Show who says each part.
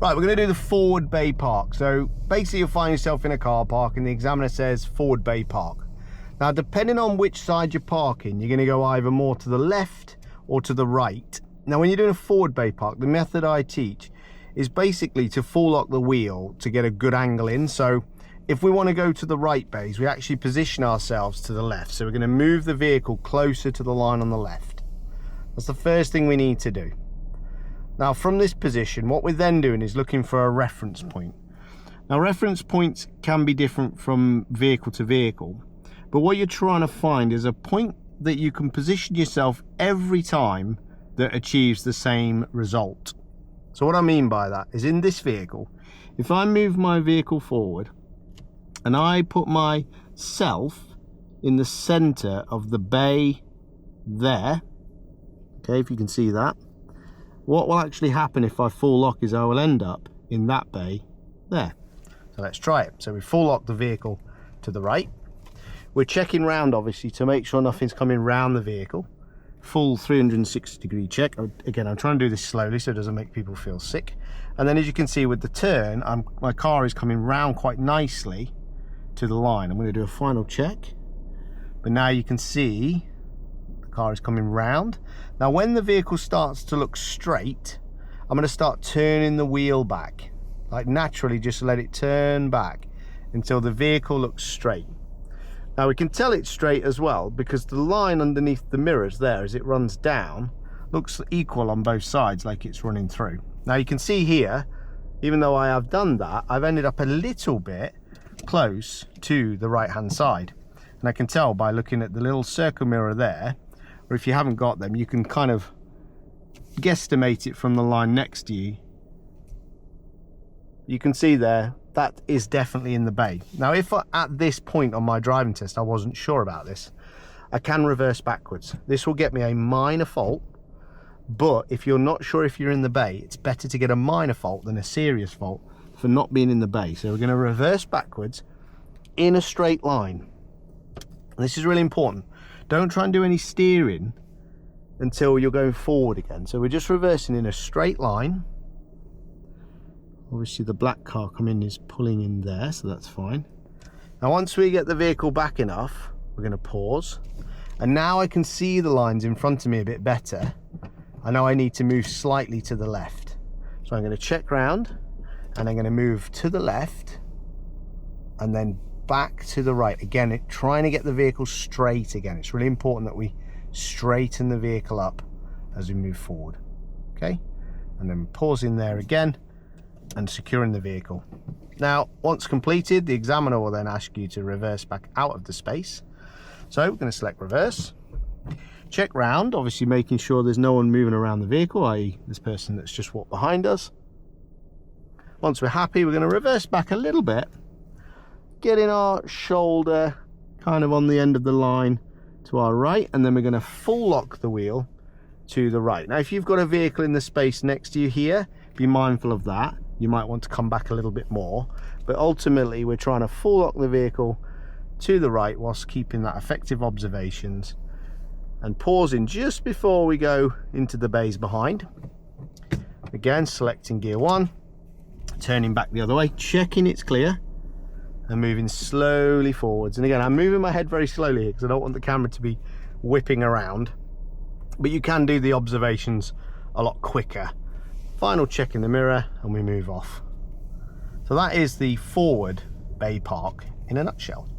Speaker 1: Right, we're going to do the forward bay park. So basically you'll find yourself in a car park and the examiner says forward bay park. Now depending on which side you're parking, you're going to go either more to the left or to the right. Now when you're doing a forward bay park, the method I teach is basically to full lock the wheel to get a good angle in. So if we want to go to the right bays, we actually position ourselves to the left. So we're going to move the vehicle closer to the line on the left. That's the first thing we need to do. Now from this position, what we're then doing is looking for a reference point. Now reference points can be different from vehicle to vehicle, but what you're trying to find is a point that you can position yourself every time that achieves the same result. So what I mean by that is in this vehicle, if I move my vehicle forward and I put myself in the center of the bay there, okay, if you can see that, what will actually happen if I full lock is I will end up in that bay there. So let's try it. So we full lock the vehicle to the right. We're checking round obviously to make sure nothing's coming round the vehicle. Full 360-degree check. Again, I'm trying to do this slowly so it doesn't make people feel sick. And then as you can see with the turn, my car is coming round quite nicely to the line. I'm going to do a final check. But now you can see the car is coming round. Now when the vehicle starts to look straight, I'm going to start turning the wheel back. Like naturally just let it turn back until the vehicle looks straight. Now we can tell it's straight as well because the line underneath the mirrors there as it runs down looks equal on both sides, like it's running through. Now you can see here, even though I have done that, I've ended up a little bit close to the right hand side. And I can tell by looking at the little circle mirror there, or if you haven't got them, you can kind of guesstimate it from the line next to you. You can see there, that is definitely in the bay. Now if at this point on my driving test I wasn't sure about this, I can reverse backwards. This will get me a minor fault, but if you're not sure if you're in the bay, it's better to get a minor fault than a serious fault for not being in the bay. So we're going to reverse backwards in a straight line. And this is really important. Don't try and do any steering until you're going forward again. So we're just reversing in a straight line. Obviously the black car coming is pulling in there, so that's fine. Now once we get the vehicle back enough, we're going to pause. And now I can see the lines in front of me a bit better. I know I need to move slightly to the left. So I'm going to check round and I'm going to move to the left and then back to the right. Again, trying to get the vehicle straight again. It's really important that we straighten the vehicle up as we move forward. Okay, and then pausing there again and securing the vehicle. Now once completed, the examiner will then ask you to reverse back out of the space. So we're going to select reverse, check round, obviously making sure there's no one moving around the vehicle, i.e. this person that's just walked behind us. Once we're happy, we're going to reverse back a little bit, getting our shoulder kind of on the end of the line to our right, and then we're going to full lock the wheel to the right. Now if you've got a vehicle in the space next to you here, be mindful of that. You might want to come back a little bit more, but ultimately we're trying to full lock the vehicle to the right whilst keeping that effective observations and pausing just before we go into the bays behind. Again, selecting gear 1, turning back the other way, checking it's clear and moving slowly forwards. And again, I'm moving my head very slowly here because I don't want the camera to be whipping around, but you can do the observations a lot quicker. Final check in the mirror and we move off. So that is the forward bay park in a nutshell.